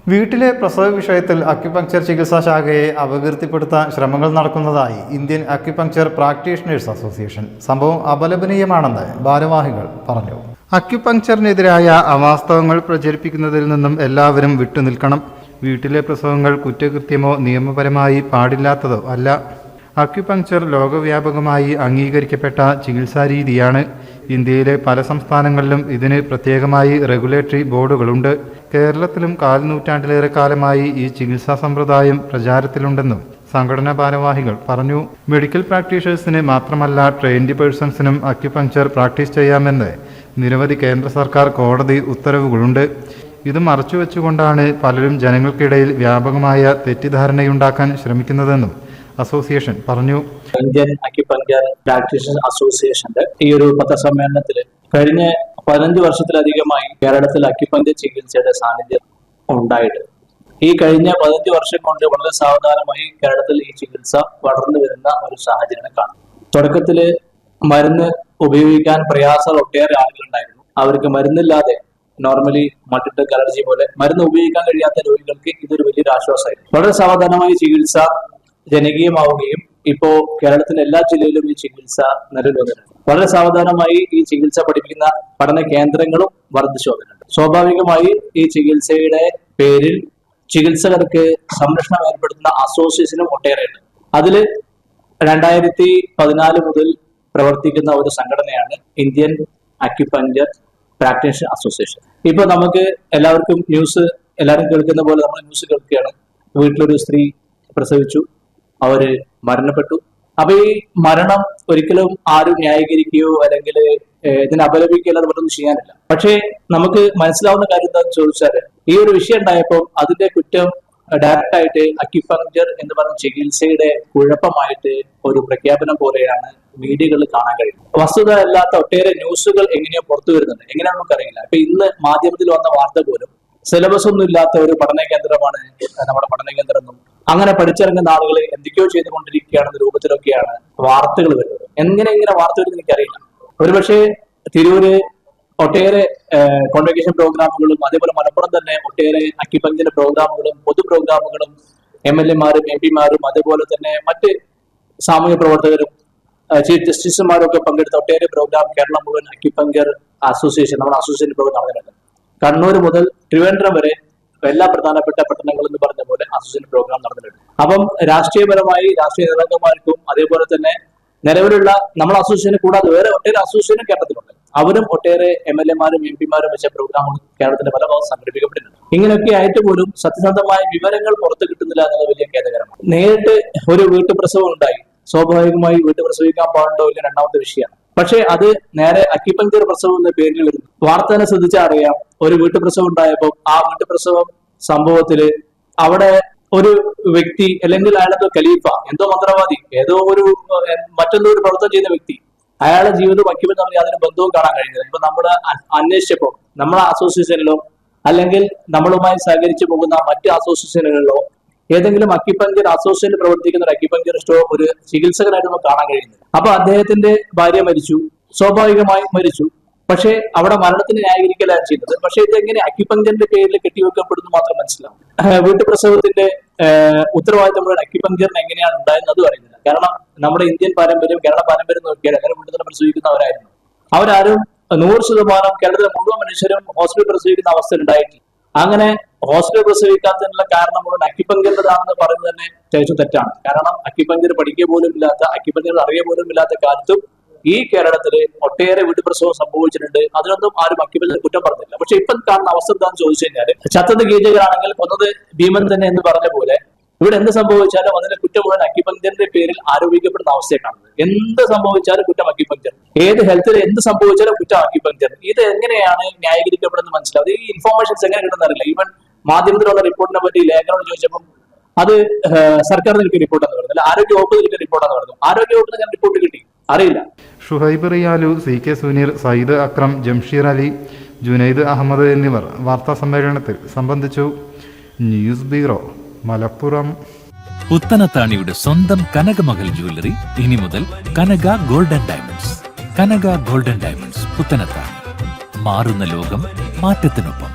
വീട്ടിലെ പ്രസവ വിഷയത്തിൽ അക്യുപങ്ക്ചർ ചികിത്സാ ശാഖയെ അപകീർത്തിപ്പെടുത്താൻ ശ്രമങ്ങൾ നടക്കുന്നതായി ഇന്ത്യൻ അക്യുപങ്ക്ചർ പ്രാക്ടീഷണേഴ്സ് അസോസിയേഷൻ. സംഭവം അപലപനീയമാണെന്ന് ഭാരവാഹികൾ പറഞ്ഞു. അക്യുപങ്ക്ചറിനെതിരായ അവാസ്തവങ്ങൾ പ്രചരിപ്പിക്കുന്നതിൽ നിന്നും എല്ലാവരും വിട്ടുനിൽക്കണം. വീട്ടിലെ പ്രസവങ്ങൾ കുറ്റകൃത്യമോ നിയമപരമായി പാടില്ലാത്തതോ അല്ല. അക്യുപങ്ക്ചർ ലോകവ്യാപകമായി അംഗീകരിക്കപ്പെട്ട ചികിത്സാരീതിയാണ്. ഇന്ത്യയിലെ പല സംസ്ഥാനങ്ങളിലും ഇതിന് പ്രത്യേകമായി റെഗുലേറ്ററി ബോർഡുകളുണ്ട്. കേരളത്തിലും 4 നൂറ്റാണ്ടിലേറെ കാലമായി ഈ ചികിത്സാ സമ്പ്രദായം പ്രചാരത്തിലുണ്ടെന്നും സംഘടനാ ഭാരവാഹികൾ പറഞ്ഞു. മെഡിക്കൽ പ്രാക്ടീഷണേഴ്സിന് മാത്രമല്ല ട്രെയിൻഡ് പേഴ്സൺസിനും അക്യുപങ്ക്ചർ പ്രാക്ടീസ് ചെയ്യാമെന്ന് നിരവധി കേന്ദ്ര സർക്കാർ കോടതി ഉത്തരവുകളുണ്ട്. ഇത് മറച്ചുവെച്ചുകൊണ്ടാണ് പലരും ജനങ്ങൾക്കിടയിൽ വ്യാപകമായ തെറ്റിദ്ധാരണയുണ്ടാക്കാൻ ശ്രമിക്കുന്നതെന്നും അസോസിയേഷൻ പറഞ്ഞു. ഇന്ത്യൻ അക്യുപങ്ക്ചർ പ്രാക്ടീഷണേഴ്സ് അസോസിയേഷന്റെ ഈ ഒരു പത്രസമ്മേളനത്തിൽ കഴിഞ്ഞ 15 വർഷത്തിലധികമായി കേരളത്തിൽ അക്യുപങ്ക്ചർ ചികിത്സയുടെ സാന്നിധ്യം ഉണ്ടായിട്ട് ഈ കഴിഞ്ഞ 15 വർഷം കൊണ്ട് വളരെ സാവധാനമായി കേരളത്തിൽ ഈ ചികിത്സ വളർന്നു വരുന്ന ഒരു സാഹചര്യം കാണും. തുടക്കത്തില് മരുന്ന് ഉപയോഗിക്കാൻ പ്രയാസങ്ങൾ ഒട്ടേറെ ആളുകളുണ്ടായിരുന്നു. അവർക്ക് മരുന്നില്ലാതെ നോർമലി മൾട്ടിപ്പിൾ അലർജി പോലെ മരുന്ന് ഉപയോഗിക്കാൻ കഴിയാത്ത രോഗികൾക്ക് ഇതൊരു വലിയൊരു ആശ്വാസമായിരുന്നു. വളരെ സാവധാനമായി ചികിത്സ ജനകീയമാവുകയും ഇപ്പോ കേരളത്തിലെ എല്ലാ ജില്ലയിലും ഈ ചികിത്സ നിലവിൽ വന്നിട്ടുണ്ട്. വളരെ സാവധാനമായി ഈ ചികിത്സ പഠിപ്പിക്കുന്ന പഠന കേന്ദ്രങ്ങളും വർദ്ധിച്ചു വന്നിട്ടുണ്ട്. സ്വാഭാവികമായി ഈ ചികിത്സയുടെ പേരിൽ ചികിത്സകർക്ക് സംരക്ഷണം ഏർപ്പെടുത്തുന്ന അസോസിയേഷനും ഒട്ടേറെയുണ്ട്. അതില് 2014 മുതൽ പ്രവർത്തിക്കുന്ന ഒരു സംഘടനയാണ് ഇന്ത്യൻ അക്യുപങ്ക്ചർ പ്രാക്ടീഷണേഴ്സ് അസോസിയേഷൻ. ഇപ്പൊ നമുക്ക് എല്ലാവർക്കും എല്ലാവരും കേൾക്കുന്ന പോലെ നമ്മൾ ന്യൂസ് കേൾക്കുകയാണ്. വീട്ടിലൊരു സ്ത്രീ പ്രസവിച്ചു, അവര് മരണപ്പെട്ടു. അപ്പൊ ഈ മരണം ഒരിക്കലും ആരും ന്യായീകരിക്കുകയോ അല്ലെങ്കിൽ ഇതിനെ അപലപിക്കുകയോ അല്ലാതെ മറ്റൊന്നും ചെയ്യാനില്ല. പക്ഷേ നമുക്ക് മനസ്സിലാവുന്ന കാര്യം എന്താണെന്ന് ചോദിച്ചാൽ ഈ ഒരു വിഷയം ഉണ്ടായപ്പോൾ അതിന്റെ കുറ്റം ഡയറക്റ്റ് ആയിട്ട് അക്യുപങ്ക്ചർ എന്ന് പറഞ്ഞ ചികിത്സയുടെ കുഴപ്പമായിട്ട് ഒരു പ്രഖ്യാപനം പോലെയാണ് മീഡിയകളിൽ കാണാൻ കഴിയുന്നത്. വസ്തുത അല്ലാത്ത ഒട്ടേറെ ന്യൂസുകൾ എങ്ങനെയോ പുറത്തു വരുന്നുണ്ട്. എങ്ങനെയാണെന്ന് നമുക്കറിയില്ല. ഇപ്പൊ ഇന്ന് മാധ്യമത്തിൽ വന്ന വാർത്ത പോലും സിലബസ് ഒന്നും ഇല്ലാത്ത ഒരു പഠന കേന്ദ്രമാണ് നമ്മുടെ പഠന കേന്ദ്രം എന്നും അങ്ങനെ പഠിച്ചിറങ്ങുന്ന ആളുകൾ എന്തൊക്കെയോ ചെയ്തുകൊണ്ടിരിക്കുകയാണെന്ന രൂപത്തിലൊക്കെയാണ് വാർത്തകൾ വരുന്നത്. എങ്ങനെ വാർത്ത വരുന്നത് എനിക്കറിയില്ല. ഒരുപക്ഷെ തിരൂര് ഒട്ടേറെ കോൺവെക്കേഷൻ പ്രോഗ്രാമുകളും അതേപോലെ മലപ്പുറം തന്നെ ഒട്ടേറെ അക്യുപങ്ക്ചർ പ്രോഗ്രാമുകളും പൊതു പ്രോഗ്രാമുകളും MLA-മാരും MP-മാരും അതേപോലെ തന്നെ മറ്റ് സാമൂഹ്യ പ്രവർത്തകരും ചീഫ് ജസ്റ്റിസുമാരും ഒക്കെ പങ്കെടുത്ത ഒട്ടേറെ പ്രോഗ്രാം കേരളം മുഴുവൻ അക്യുപങ്ക്ചർ അസോസിയേഷൻ നമ്മുടെ അസോസിയേഷൻ പ്രോഗ്രാം നടന്നിട്ടുണ്ട്. കണ്ണൂർ മുതൽ തിരുവനന്തപുരം വരെ എല്ലാ പ്രധാനപ്പെട്ട പട്ടണങ്ങൾ എന്ന് പറഞ്ഞ പോലെ അസോസിയേഷൻ പ്രോഗ്രാം നടന്നിട്ടുണ്ട്. അപ്പം രാഷ്ട്രീയപരമായി രാഷ്ട്രീയ നേതാക്കന്മാർക്കും അതേപോലെ തന്നെ നിലവിലുള്ള നമ്മൾ അസോസിയേഷനെ കൂടാതെ വേറെ ഒട്ടേറെ അസോസിയേഷനും കേരളത്തിലുണ്ട്. അവരും ഒട്ടേറെ MLA-മാരും MP-മാരും വെച്ച പ്രോഗ്രാമുകൾ കേരളത്തിന്റെ പല ഭാഗം സംഘടിപ്പിക്കപ്പെട്ടിട്ടുണ്ട്. ഇങ്ങനെയൊക്കെ ആയിട്ട് പോലും സത്യസന്ധമായ വിവരങ്ങൾ പുറത്തു കിട്ടുന്നില്ല എന്നത് വലിയ ഖേദകരമാണ്. നേരിട്ട് ഒരു വീട്ടുപ്രസവം ഉണ്ടായി, സ്വാഭാവികമായി വീട്ടുപ്രസവിക്കാൻ പാടുണ്ടോ ഇല്ല രണ്ടാമത്തെ വിഷയമാണ്. പക്ഷെ അത് നേരെ അക്യുപങ്ക്ചർ പ്രസവം എന്ന പേരിൽ വരുന്നു. വാർത്തനെ ശ്രദ്ധിച്ചാൽ അറിയാം, ഒരു വീട്ടുപ്രസവം ഉണ്ടായപ്പോൾ ആ വീട്ടുപ്രസവം സംഭവത്തില് അവിടെ ഒരു വ്യക്തി അല്ലെങ്കിൽ അയാളത്തെ ഖലീഫ, എന്തോ മന്ത്രവാദി, ഏതോ ഒരു മറ്റൊരു പ്രവർത്തനം ചെയ്യുന്ന വ്യക്തി, അയാളുടെ ജീവിതം അക്യുപങ്ക്ചർ തമ്മിൽ യാതൊരു ബന്ധവും കാണാൻ കഴിയുന്നില്ല. ഇപ്പൊ നമ്മൾ അന്വേഷിച്ചപ്പോൾ നമ്മളെ അസോസിയേഷനിലോ അല്ലെങ്കിൽ നമ്മളുമായി സഹകരിച്ചു പോകുന്ന മറ്റ് അസോസിയേഷനുകളിലോ ഏതെങ്കിലും അക്യുപങ്ക്ചർ അസോസിയേഷനിൽ പ്രവർത്തിക്കുന്ന ഒരു അക്യുപങ്ക്ചറിസ്റ്റോ ഒരു ചികിത്സകനായിട്ട് നമുക്ക് കാണാൻ കഴിയുന്നില്ല. അപ്പൊ അദ്ദേഹത്തിന്റെ ഭാര്യ മരിച്ചു, സ്വാഭാവികമായി മരിച്ചു. പക്ഷെ അവിടെ മരണത്തിന് ന്യായീകരിക്കലാണ് ചെയ്യുന്നത്. പക്ഷെ ഇതെങ്ങനെ അക്യുപങ്ക്ചറിന്റെ പേരിൽ കെട്ടിവെക്കപ്പെടുന്നു മാത്രം മനസ്സിലാവും. വീട്ടുപ്രസവത്തിന്റെ ഉത്തരവാദിത്തം മുഴുവൻ അക്യുപങ്ക്ചറിന് എങ്ങനെയാണ് ഉണ്ടായെന്ന് അതും അറിയുന്നില്ല. കാരണം നമ്മുടെ ഇന്ത്യൻ പാരമ്പര്യം കേരള പാരമ്പര്യം നോക്കിയാൽ അങ്ങനെ വീട്ടിൽ തന്നെ പ്രസവിക്കുന്നവരായിരുന്നു. അവരാരും 100% കേരളത്തിലെ മുഴുവൻ മനുഷ്യരും ഹോസ്പിറ്റൽ പ്രസവിക്കുന്ന അവസ്ഥ ഉണ്ടായിട്ടില്ല. അങ്ങനെ ഹോസ്പിറ്റൽ പ്രസവിക്കാത്തതിനുള്ള കാരണം മുഴുവൻ അക്യുപങ്ക്ചറിന്റേതാണെന്ന് പറയുന്നത് തന്നെ തികച്ചും തെറ്റാണ്. കാരണം അക്യുപങ്ക്ചർ പഠിക്കുക പോലും ഇല്ലാത്ത, അക്യുപങ്ക്ചർ അറിയുക പോലും ഇല്ലാത്ത കാലത്തും ഈ കേരളത്തില് ഒട്ടേറെ വീട്ടുപ്രസവം സംഭവിച്ചിട്ടുണ്ട്. അതിനൊന്നും ആരും അക്യുപങ്ക്ചർ കുറ്റം പറഞ്ഞില്ല. പക്ഷെ ഇപ്പം കാണുന്ന അവസ്ഥ എന്താണെന്ന് ചോദിച്ചു കഴിഞ്ഞാൽ ചത്തത് കീചകരാണെങ്കിൽ കൊന്നത് ഭീമൻ തന്നെ എന്ന് പറഞ്ഞ പോലെ ഇവിടെ എന്ത് സംഭവിച്ചാലും അതിന്റെ കുറ്റം മുഴുവൻ അക്യുപങ്ക്ചറിന്റെ പേരിൽ ആരോപിക്കപ്പെടുന്ന അവസ്ഥയെ കാണുന്നത്. എന്ത് സംഭവിച്ചാലും കുറ്റം അക്യുപങ്ക്ചർ, ഏത് ഹെൽത്തിൽ എന്ത് സംഭവിച്ചാലും കുറ്റം അക്യുപങ്ക്ചർ. ഇത് എങ്ങനെയാണ് ന്യായീകരിക്കപ്പെടുന്നത് മനസ്സിലാവും. ഈ ഇൻഫോർമേഷൻസ് എങ്ങനെ കിട്ടുന്നറിയില്ല. ഈവൻ മാധ്യമത്തിലുള്ള റിപ്പോർട്ടിനെ പറ്റി ലേഖനോട് ചോദിച്ചപ്പോൾ അത് സർക്കാരിന് എനിക്ക് റിപ്പോർട്ടെന്ന് പറഞ്ഞില്ല, ആരോഗ്യ വകുപ്പിൽ എനിക്ക് റിപ്പോർട്ടെന്ന് പറഞ്ഞു. ആരോഗ്യ വകുപ്പിന് ഞാൻ റിപ്പോർട്ട് കിട്ടി അറിയില്ല. ഷുഹൈബ് റിയാലു, CK സുനീർ, സയ്യിദ് അക്രം, ജംഷീർ അലി, ജുനൈദ് അഹമ്മദ് എന്നിവർ വാർത്താ സമ്മേളനത്തിൽ സംബന്ധിച്ചു. News bureau, Malappuram. പുത്തനത്താണിയുടെ സ്വന്തം കനകമകൽ ജ്വല്ലറി ഇനി മുതൽ കനക ഗോൾഡൻ ഡയമണ്ട്സ്. കനക ഗോൾഡൻ ഡയമണ്ട്സ്, പുത്തനത്താണി. മാറുന്ന ലോകം, മാറ്റത്തിനൊപ്പം.